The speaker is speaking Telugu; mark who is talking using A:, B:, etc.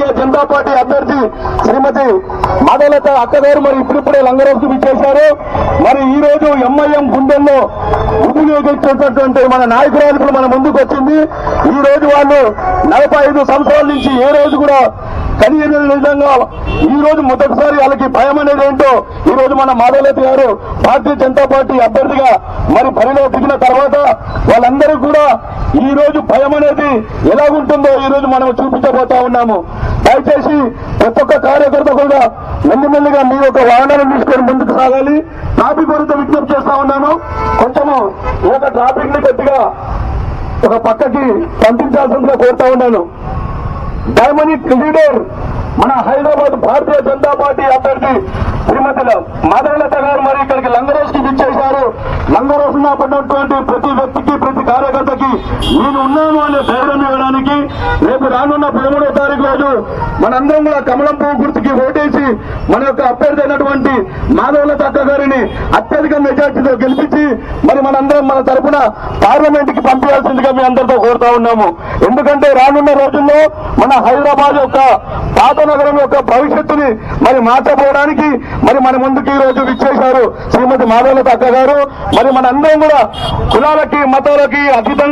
A: భారతీయ జనతా పార్టీ అభ్యర్థి శ్రీమతి మాధవలత అక్కగారు మరి ఇప్పుడిప్పుడే లంగరోజు ఇచ్చేశారు. మరి ఈ రోజు ఎంఐఎం గుండెల్లో ఉద్యోగించినటువంటి మన నాయకురాలు ఇప్పుడు మన ముందుకు వచ్చింది. ఈ రోజు వాళ్ళు 45 సంవత్సరాల నుంచి ఏ రోజు కూడా కనీన విధంగా ఈ రోజు మొదటిసారి వాళ్ళకి భయం అనేది ఏంటో ఈ రోజు మన మాధవలత గారు భారతీయ జనతా పార్టీ అభ్యర్థిగా మరి బరిలో దిగిన తర్వాత వాళ్ళందరూ కూడా ఈ రోజు భయం అనేది ఎలాగుంటుందో ఈ రోజు మనం చూపించబోతా ఉన్నాము. దయచేసి ప్రతి ఒక్క కార్యకర్త కూడా మెల్లిమెల్లిగా మీ యొక్క వాహనాలను తీసుకొని ముందుకు సాగాలి. ట్రాఫిక్ వరకు విజ్ఞప్తి చేస్తా ఉన్నాను. కొంచెము ఈ యొక్క ట్రాఫిక్ ని కొద్దిగా ఒక పక్కకి పంపించాల్సిందిగా కోరుతా ఉన్నాను. డైమనిక్ లీడర్ మన హైదరాబాద్ భారతీయ జనతా పార్టీ అభ్యర్థి శ్రీమతి మాధవలత గారు మరి ఇక్కడికి లంగరోజుకి ఇచ్చేశారు. లంగరోజున పడినటువంటి ప్రతి వ్యక్తికి ప్రతి కార్యకర్తకి నేను ఉన్నాను అనే ధైర్యం ఇవ్వడానికి రేపు రానున్న 13వ తారీఖు రోజు మనందరం కూడా కమలం పువ్వు గుర్తుకి ఓటేసి మన యొక్క అభ్యర్థి అయినటువంటి మాధవలత అక్క గారిని అత్యధిక మెజార్టీతో గెలిపించి మరి మనందరం మన తరఫున పార్లమెంట్ కి పంపించాల్సిందిగా మీ అందరితో కోరుతా ఉన్నాము. ఎందుకంటే రానున్న రోజుల్లో మన హైదరాబాద్ యొక్క పాత నగరం యొక్క భవిష్యత్తుని మరి మార్చబోవడానికి మరి మన ముందుకు ఈ రోజు విచ్చేశారు శ్రీమతి మాధవలత అక్క గారు. మరి మనందరం కూడా కులాలకి మతాలకి అతీతంగా